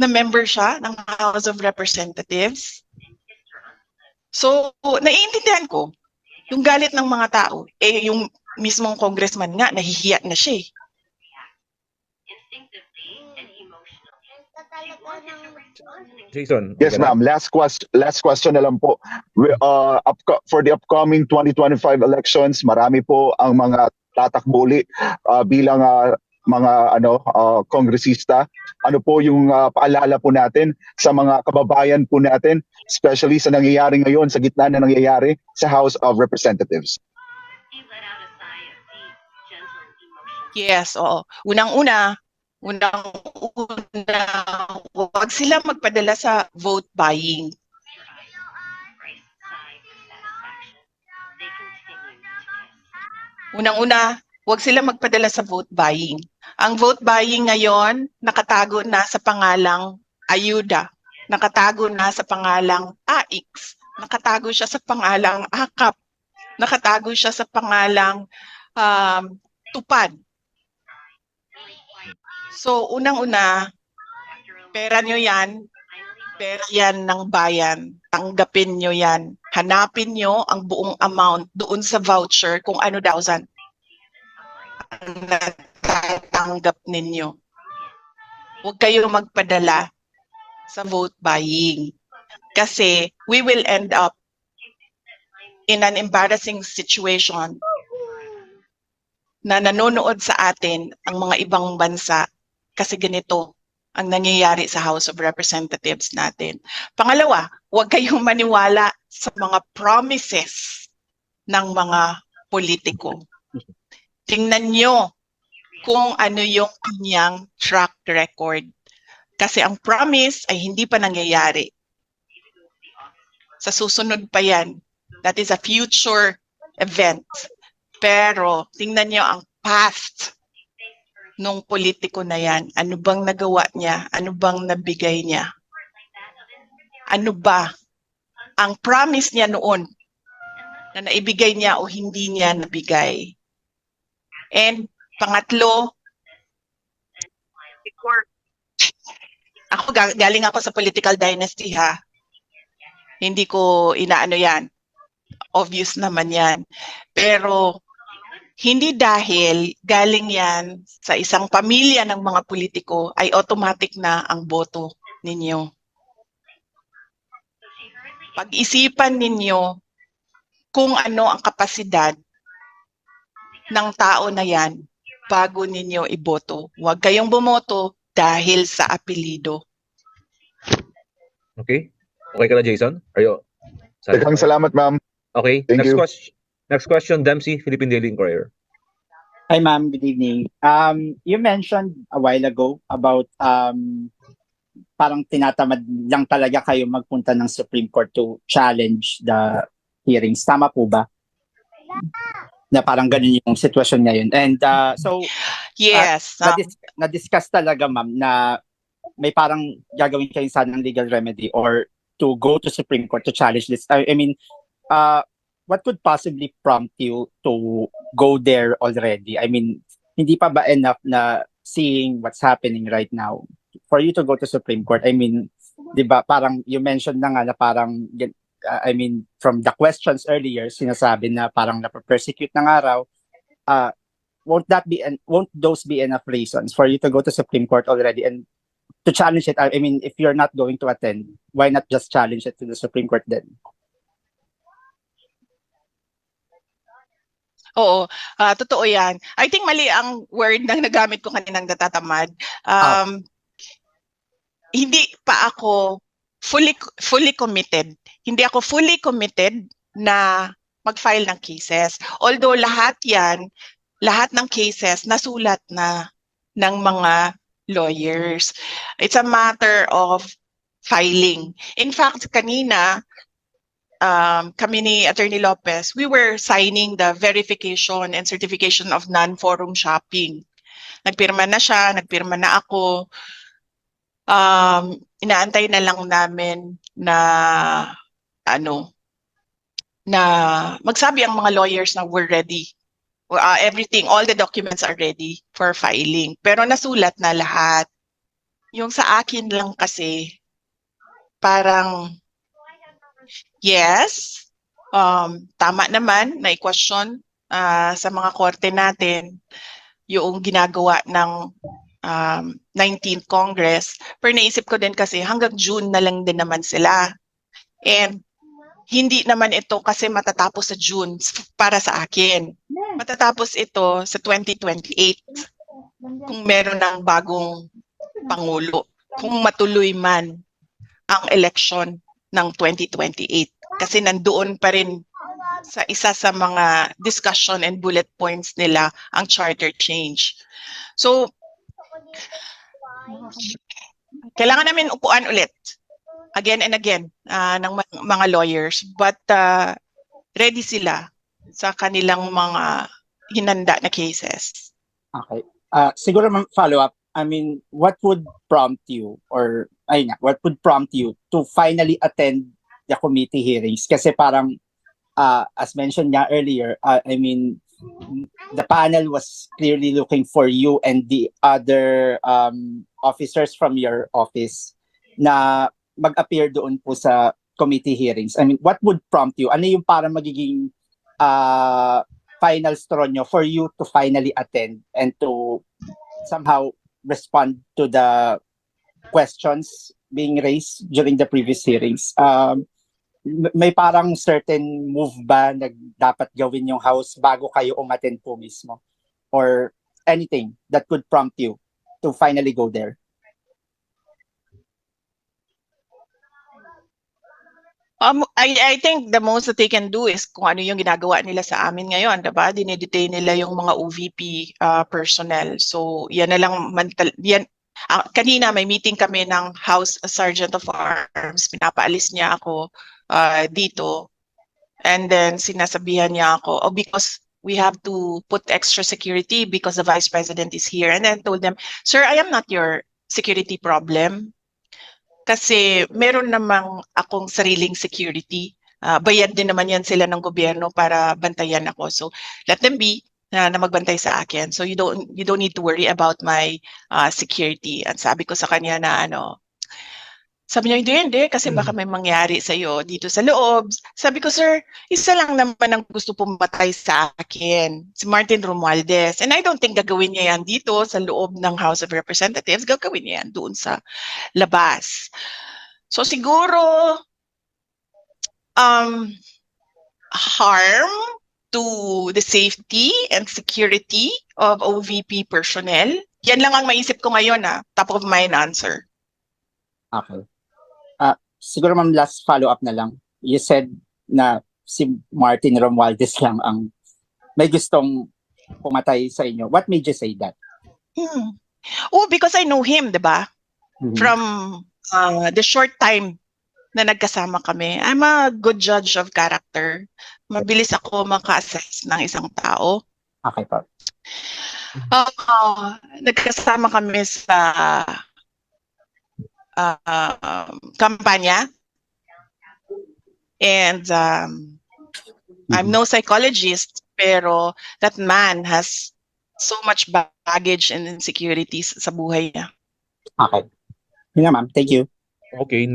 na member siya ng House of Representatives. So, naiintindihan ko yung galit ng mga tao. Eh, yung mismong congressman nga, nahihiya na siya eh. Jason. Yes, ma'am. Last question na lang po. For the upcoming 2025 elections, marami po ang mga tatakbo uli bilang mga kongresista. Ano po yung paalala po natin sa mga kababayan po natin, especially sa nangyayari ngayon, sa gitna na nangyayari sa House of Representatives? Yes, oo. Unang-una, huwag sila magpadala sa vote buying. Unang-una, huwag sila magpadala sa vote buying. Ang vote buying ngayon, nakatago na sa pangalang ayuda, nakatago na sa pangalang AIX, nakatago siya sa pangalang AKAP, nakatago siya sa pangalang tupad. So, unang-una, pera nyo yan, pera yan ng bayan. Tanggapin nyo yan. Hanapin nyo ang buong amount doon sa voucher kung ano daw ang natatanggap ninyo. Huwag kayo magpadala sa vote buying. Kasi we will end up in an embarrassing situation na nanonood sa atin ang mga ibang bansa kasi ganito ang nangyayari sa House of Representatives natin. Pangalawa, huwag kayong maniwala sa mga promises ng mga politiko. Tingnan nyo kung ano yung kanyang track record. Kasi ang promise ay hindi pa nangyayari. Sa susunod pa yan. That is a future event. Pero tingnan nyo ang past nung politiko na yan. Ano bang nagawa niya? Ano bang nabigay niya? Ano ba ang promise niya noon na naibigay niya o hindi niya nabigay? And pangatlo, galing ako sa political dynasty ha. Hindi ko inaano yan. Obvious naman yan. Pero hindi dahil galing yan sa isang pamilya ng mga politiko ay automatic na ang boto ninyo. Pag-isipan ninyo kung ano ang kapasidad ng tao na yan bago ninyo iboto. Huwag kayong bumoto dahil sa apelido. Okay? Okay ka na, Jason? Daghang salamat, ma'am. Okay. Next question, Dempsey, Philippine Daily Inquirer. Hi, ma'am. Good evening. You mentioned a while ago about parang tinatamad lang talaga kayo magpunta ng Supreme Court to challenge the hearings. Tama po ba? Na parang ganun yung sitwasyon ngayon. And so, yes, na-discuss talaga, ma'am, na may parang gagawin kayo sanang legal remedy or to go to Supreme Court to challenge this. I mean, what could possibly prompt you to go there already? I mean, hindi pa ba enough na seeing what's happening right now for you to go to Supreme Court? I mean, di ba, parang you mentioned na nga na parang, I mean, from the questions earlier, sinasabi na parang nape-persecute ng araw, won't those be enough reasons for you to go to Supreme Court already and to challenge it? I mean, if you're not going to attend, why not just challenge it to the Supreme Court then? Oo, totoo yan. I think mali ang word na nagamit ko kaninang natatamad. Hindi pa ako fully committed. Hindi ako fully committed na mag-file ng cases. Although lahat ng cases nasulat na ng mga lawyers. It's a matter of filing. In fact, kanina, kami ni Attorney Lopez, we were signing the verification and certification of non-forum shopping. Nagpirma na siya, nagpirma na ako. Inaantay na lang namin na na magsabi ang mga lawyers na we're ready. Everything, all the documents are ready for filing. Pero nasulat na lahat. Yung sa akin lang kasi, parang, yes, tama naman na i-question sa mga korte natin yung ginagawa ng 19th Congress. Pero naisip ko din kasi hanggang June na lang din naman sila. And hindi naman ito kasi matatapos sa June para sa akin. Matatapos ito sa 2028 kung meron ng bagong Pangulo. Kung matuloy man ang election ng 2028. Kasi nandoon pa rin sa isa sa mga discussion and bullet points nila ang charter change. So, kailangan namin upuan ulit again and again ng mga lawyers, but ready sila sa kanilang mga hinanda na cases. Okay. Siguro follow up. I mean, what would prompt you what would prompt you to finally attend the committee hearings? Kasi parang as mentioned nga earlier, I mean, the panel was clearly looking for you and the other officers from your office na mag-appear doon po sa committee hearings. I mean, what would prompt you? Ano yung parang magiging final straw nyo for you to finally attend and to somehow respond to the questions being raised during the previous hearings? May parang certain move ba na dapat gawin yung House bago kayo umattend po mismo? Or anything that could prompt you to finally go there? I think the most that they can do is kung ano yung ginagawa nila sa amin ngayon, diba? Dinedetain nila yung mga OVP personnel. So, yan na lang, kanina may meeting kami ng House Sergeant of Arms. Pinapaalis niya ako dito. And then sinasabihan niya ako, because we have to put extra security because the Vice President is here. And then I told them, sir, I am not your security problem. Kasi meron namang akong sariling security. Bayad din naman yan sila ng gobyerno para bantayan ako. So let them be na magbantay sa akin. So you don't need to worry about my security. At sabi ko sa kanya na sabi niya, hindi, kasi baka may mangyari sa'yo dito sa loob. Sabi ko, sir, isa lang naman ang gusto pumatay sa akin, si Martin Romualdez. And I don't think gagawin niya yan dito sa loob ng House of Representatives. Gagawin niya yan doon sa labas. So siguro, harm to the safety and security of OVP personnel. Yan lang ang maisip ko ngayon, top of mind answer. Okay. Siguro ma'am, last follow-up na lang. You said na si Martin Romualdez lang ang may gustong pumatay sa inyo. What made you say that? Oh, because I know him, diba? From the short time na nagkasama kami. I'm a good judge of character. Mabilis ako maka-assess ng isang tao. Okay po. Nagkasama kami sa kampanya. And I'm no psychologist, pero that man has so much baggage and insecurities sa buhay niya. Okay. Yun na ma'am. Thank you. Okay.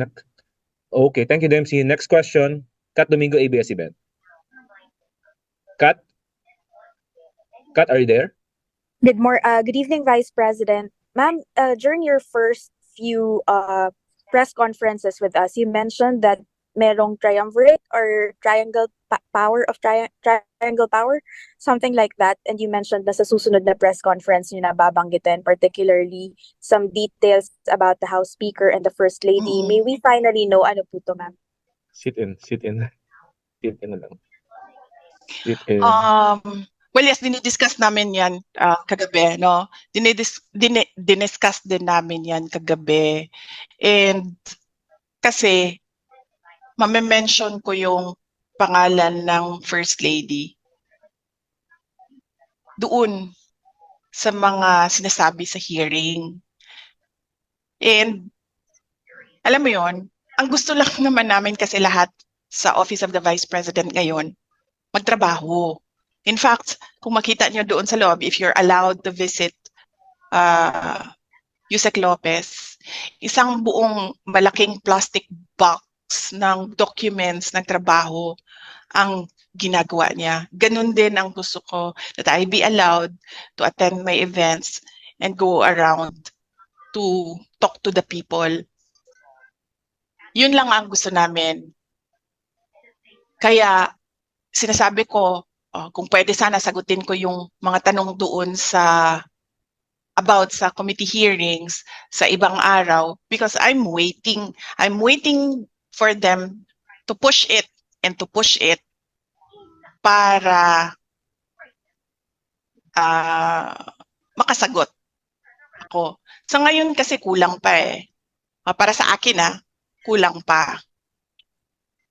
Okay, thank you, Dempsey. Next question, Kat Domingo, ABS-CBN. Kat? Kat, are you there? Good evening, Vice President. Ma'am, during your first few press conferences with us, you mentioned that merong triumvirate or triangle power of triangle power, something like that. And you mentioned na sa susunod na press conference nyo na babanggitin, particularly some details about the House Speaker and the First Lady. May we finally know ano po to, ma'am? Sit in. Sit in na lang. Sit in. Well, yes, dinidiscuss namin yan kagabi, no? Diniscuss din namin yan kagabi. And kasi, mame-mention ko yung pangalan ng First Lady doon sa mga sinasabi sa hearing. And, alam mo yon, ang gusto lang naman namin kasi lahat sa Office of the Vice President ngayon, magtrabaho. In fact, kung makita niyo doon sa loob, if you're allowed to visit Yusek Lopez, isang buong malaking plastic box ng documents ng trabaho ang ginagawa niya. Ganun din ang gusto ko, that I be allowed to attend my events and go around to talk to the people. Yun lang ang gusto namin. Kaya sinasabi ko, kung pwede sana sagutin ko yung mga tanong doon about sa committee hearings sa ibang araw, because I'm waiting for them to push it para makasagot ako. Sa ngayon kasi kulang pa eh. Para sa akin kulang pa.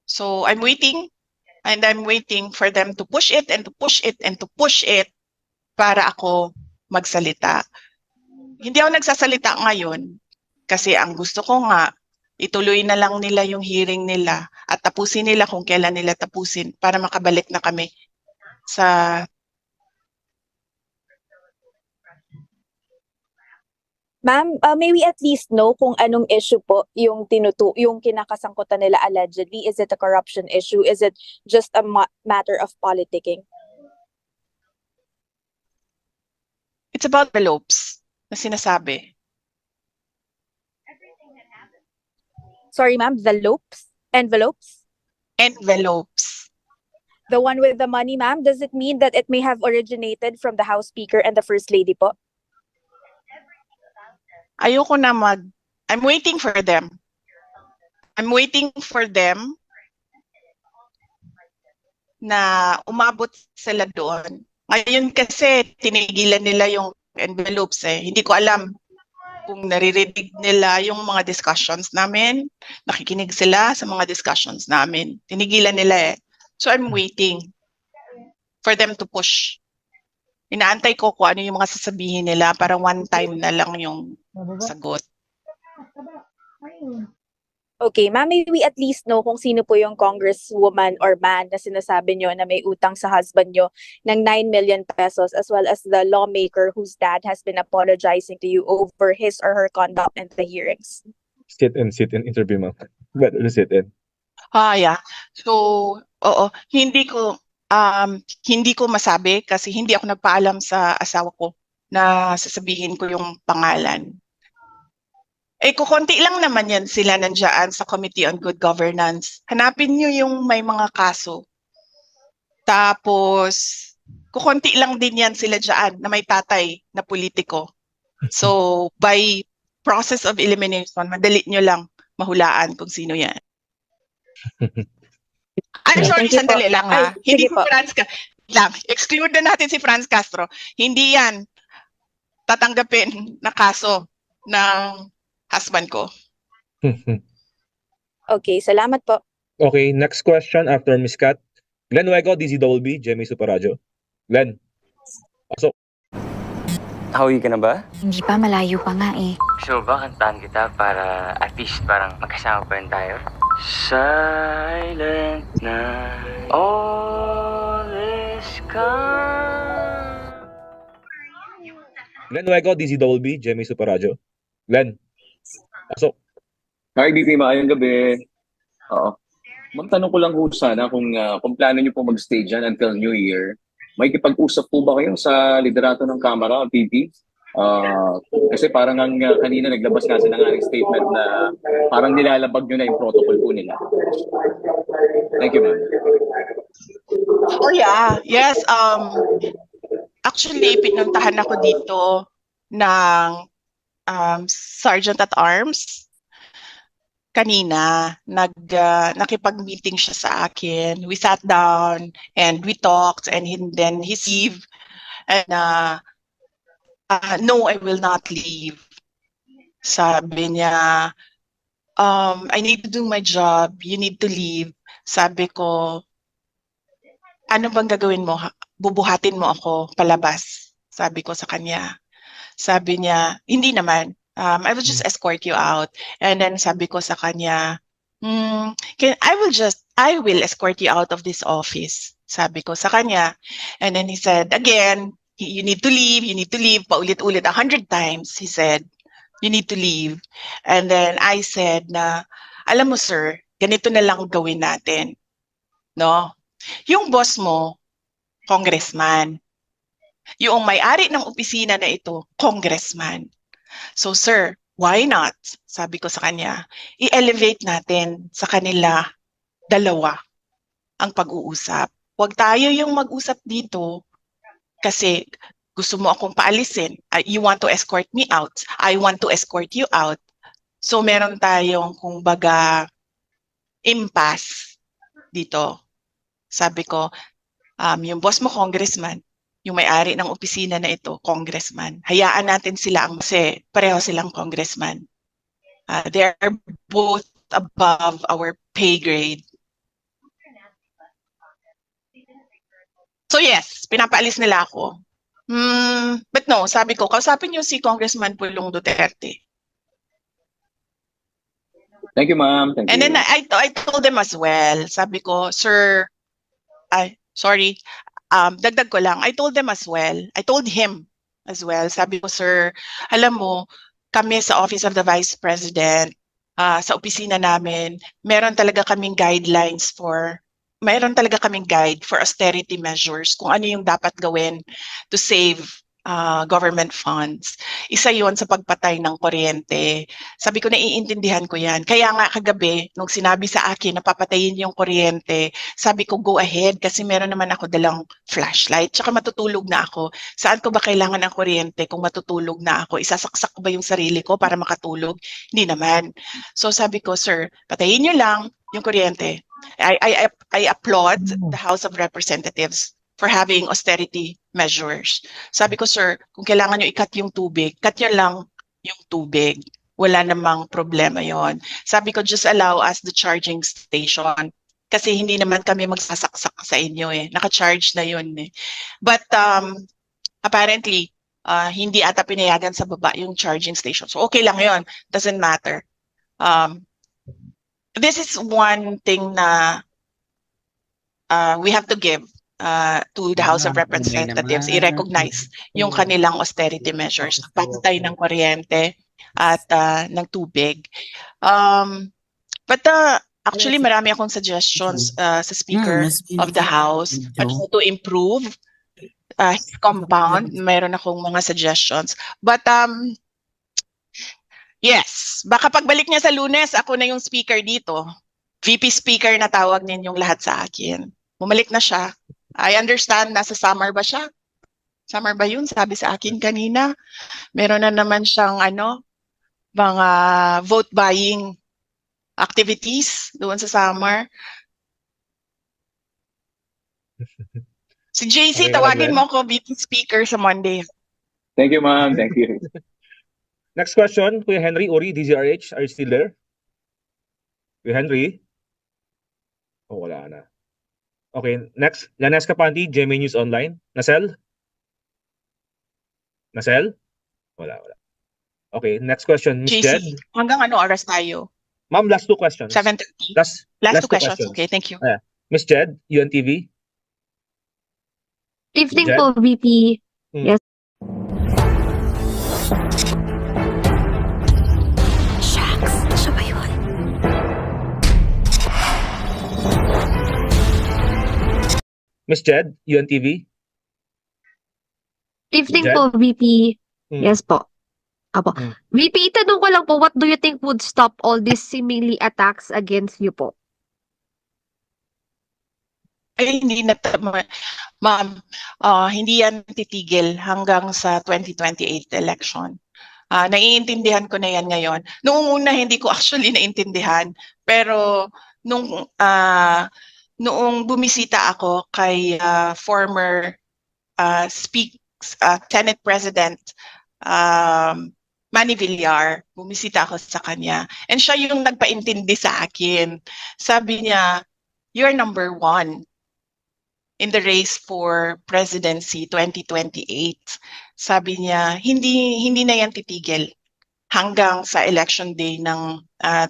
So I'm waiting for them to push it para ako magsalita. Hindi ako nagsasalita ngayon kasi ang gusto ko nga ituloy na lang nila yung hearing nila at tapusin nila kung kailan nila tapusin para makabalik na kami sa... Ma'am, may we at least know kung anong issue po yung kinakasangkutan nila allegedly? Is it a corruption issue? Is it just a matter of politicking? It's about envelopes na sinasabi. Sorry, ma'am, envelopes? Envelopes. The one with the money, ma'am, does it mean that it may have originated from the House Speaker and the First Lady po? Ayoko na I'm waiting for them. Na umabot sila doon. Ngayon kasi tinigilan nila yung envelopes eh. Hindi ko alam kung naririnig nila yung mga discussions namin. Nakikinig sila sa mga discussions namin. Tinigilan nila eh. So I'm waiting for them to push. Inaantay ko kung ano yung mga sasabihin nila para one time na lang yung sagot. Okay, ma'am, may we at least know kung sino po yung congresswoman or man na sinasabi nyo na may utang sa husband nyo ng 9 million pesos, as well as the lawmaker whose dad has been apologizing to you over his or her conduct in the hearings. Sit in interview, ma'am. Better sit in. Yeah. So, hindi ko masabi kasi hindi ako nagpaalam sa asawa ko na sasabihin ko yung pangalan. Kukunti lang naman yan sila nandiyan sa Committee on Good Governance. Hanapin nyo yung may mga kaso. Tapos, kukunti lang din yan sila dyan na may tatay na politiko. So, by process of elimination, madali nyo lang mahulaan kung sino yan. I'm sorry, sandali lang ha. Hindi si Franz lang. Exclude na natin si Franz Castro. Hindi yan tatanggapin na kaso ng husband ko. Okay, salamat po. Okay, next question after Ms. Kat. Glenn Wego, DZWB, Jemmy Superadio. Glenn. Pasok. Hawi ka na ba? Hindi pa, malayo pa nga eh. Gusto mo ba kantahan kita para at least parang magkasama pa rin tayo? Silent night, all is calm. Glenn Wego, DZWB, Jemmy Superadio. Glenn. Pasok. Hi, BP, maayong gabi. Oo. Magtanong ko lang po sana kung plano niyo po mag-stay dyan until New Year. May kipag-usap po ba kayo sa liderato ng Kamara o PP? Kasi parang kanina naglabas nga sila ng statement na parang nilalabag nyo na yung protocol po nila. Thank you, ma'am. Oh yeah, yes. Actually, pinuntahan ako dito ng Sergeant at Arms. Kanina, nakipag-meeting siya sa akin. We sat down and we talked, and then he leave. And no, I will not leave. Sabi niya, I need to do my job. You need to leave. Sabi ko, ano bang gagawin mo? Bubuhatin mo ako palabas. Sabi ko sa kanya. Sabi niya, hindi naman. I will just escort you out. And then sabi ko sa kanya, I will escort you out of this office. Sabi ko sa kanya. And then he said, again, you need to leave, paulit-ulit 100 times, he said. You need to leave. And then I said na, alam mo sir, ganito na lang gawin natin. No? Yung boss mo, congressman. Yung may-ari ng opisina na ito, congressman. So sir, why not? Sabi ko sa kanya, i-elevate natin sa kanila dalawa ang pag-uusap. Huwag tayo yung mag-usap dito kasi gusto mo akong paalisin. You want to escort me out. I want to escort you out. So meron tayong kumbaga impasse dito. Sabi ko, yung boss mo congressman, yung may-ari ng opisina na ito, congressman. Hayaan natin sila kasi pareho silang congressman. They are both above our pay grade. So yes, pinapaalis nila ako. But no, sabi ko, kausapin niyo si Congressman Pulong Duterte. Thank you, ma'am. Thank And you. then I told them as well. Sabi ko, sir, dagdag ko lang. I told them as well. I told him as well. Sabi ko, sir, alam mo, kami sa Office of the Vice President, sa opisina namin, meron talaga kaming guide for austerity measures, kung ano yung dapat gawin to save government funds. Isa yon sa pagpatay ng kuryente. Sabi ko, naiintindihan ko yan. Kaya nga kagabi, nung sinabi sa akin na papatayin yung kuryente, sabi ko, go ahead kasi meron naman ako dalang flashlight. Tsaka matutulog na ako. Saan ko ba kailangan ng kuryente kung matutulog na ako? Isasaksak ko ba yung sarili ko para makatulog? Hindi naman. So sabi ko, sir, patayin nyo lang yung kuryente. I applaud the House of Representatives for having austerity measures. Sabi ko, sir, kung kailangan nyo i-cut yung tubig, cut nyo lang yung tubig. Wala namang problema yon. Sabi ko, just allow us the charging station. Kasi hindi naman kami magsasaksak sa inyo eh. Naka-charge na yun eh. But apparently, hindi ata pinayagan sa baba yung charging station. So okay lang yon. Doesn't matter. This is one thing na we have to give to the House of Representatives, i-recognize yung kanilang austerity measures, patay ng kuryente at ng tubig. But actually, marami akong suggestions sa Speaker of the House to improve his compound. Mayroon akong mga suggestions. But yes, baka pagbalik niya sa Lunes, ako na yung speaker dito. VP Speaker na tawag ninyong lahat sa akin. Bumalik na siya. I understand, nasa summer ba siya? Summer ba yun? Sabi sa akin kanina. Meron na naman siyang mga vote buying activities doon sa summer. Si JC, tawagin mo ko VP Speaker sa Monday. Thank you, ma'am. Thank you. Next question, Kuya Henry Uri, DZRH. Are you still there? Kuya Henry? Oh, wala na. Okay, next. Lanes Kapanti, GMA News Online. Nasel? Nasel? Wala. Okay, next question, Ms. Jed. JC, hanggang ano oras tayo? Ma'am, last 2 questions. 7:30. Last 2 questions. Okay, thank you. Ms. Jed, UNTV. Evening Jed? po, VP. Yes. Shucks, siya ba yun? Ms. Jed, UNTV. Evening Jed? po, VP. Hmm. Yes po. Apo. VP, tanong ko lang po, what do you think would stop all these seemingly attacks against you po? Ay, hindi na, ma'am, hindi yan titigil hanggang sa 2028 election. Naiintindihan ko na yan ngayon. Noong una, hindi ko actually naintindihan. Pero noong bumisita ako kay former Senate President Manny Villar, bumisita ako sa kanya. And siya yung nagpaintindi sa akin. Sabi niya, you're number 1 in the race for presidency 2028. Sabi niya, hindi na yan titigil hanggang sa election day ng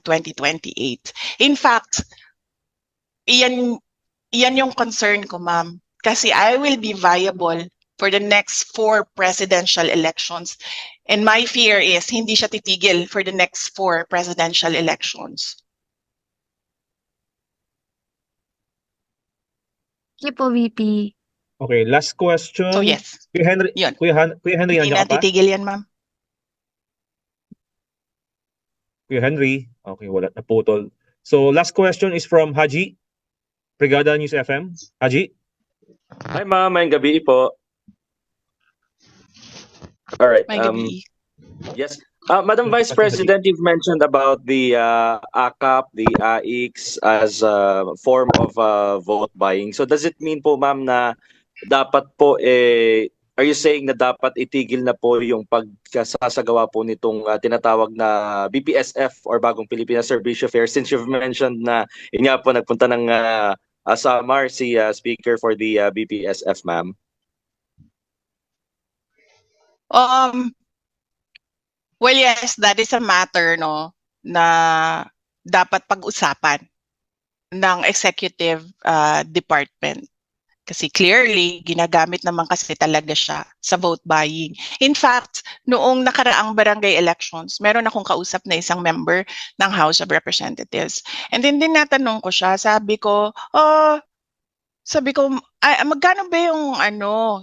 2028. In fact, iyan yung concern ko, ma'am. Kasi I will be viable for the next 4 presidential elections. And my fear is hindi siya titigil for the next 4 presidential elections. Sige po, VP. Okay, last question. So yes, Kuya Henry, yun. Kuya Henry, Hindi nandiyan na ka pa? titigil yan, ma'am. Kuya Henry. Okay, wala, naputol. So last question is from Haji, Brigada News FM. Haji? Hi ma'am, may gabi po. All right. May gabi. Yes. Madam Vice President, you've mentioned about the AKAP, the AIX as a form of vote buying. So does it mean po ma'am na dapat po are you saying na dapat itigil na po yung pagkasasagawa po nitong tinatawag na BPSF or Bagong Pilipinas Servicio Fair, since you've mentioned na yun nga po nagpunta ng Samar si speaker for the BPSF, ma'am? Well, yes, that is a matter no na dapat pag-usapan ng executive department. Kasi clearly, ginagamit naman kasi talaga siya sa vote buying. In fact, noong nakaraang barangay elections, meron akong kausap na isang member ng House of Representatives. And then natanong ko siya, sabi ko, magkano ba yung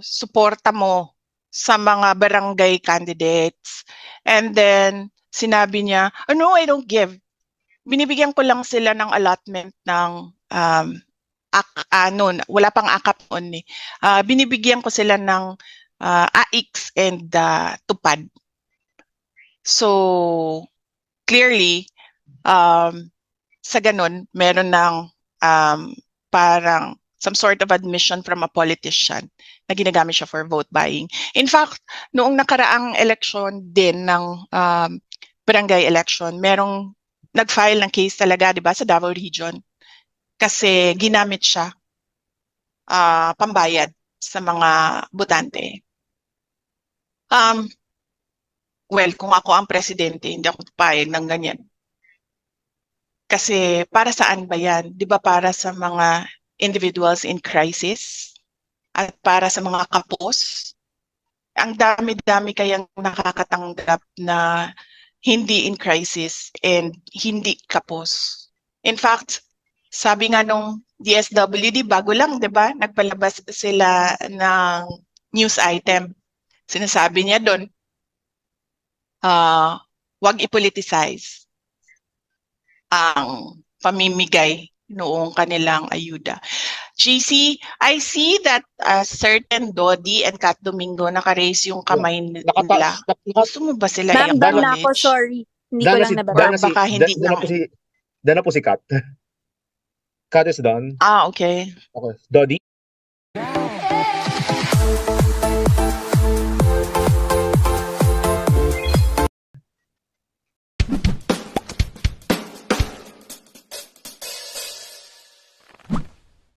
suporta mo sa mga barangay candidates? And then, sinabi niya, no, I don't give. Binibigyan ko lang sila ng allotment ng wala pang AKAP noon binibigyan ko sila ng AIX and tupad. So clearly sa ganun meron ng parang some sort of admission from a politician na ginagamit siya for vote buying. In fact, noong nakaraang election din ng barangay election, merong nag-file ng case talaga, 'di ba, sa Davao Region. Kasi ginamit siya pambayad sa mga botante. Well, kung ako ang presidente, hindi ako papayag ng ganyan. Kasi para saan ba yan? Di ba para sa mga individuals in crisis? At para sa mga kapos? Ang dami-dami kayang nakakatanggap na hindi in crisis and hindi kapos. In fact, sabi nga nung DSWD, bago lang, di ba? Nagpalabas sila ng news item. Sinasabi niya doon, wag i-politicize ang pamimigay noong kanilang ayuda. GC, I see that certain Dodi and Kat Domingo naka-raise yung kamay nila. Gusto mo ba sila Ma'am, done na ako, i-acknowledge? sorry. Hindi ko lang nababa. Baka hindi lang. Dana po si Kat. Kat is done. Okay. Okay. Dodi?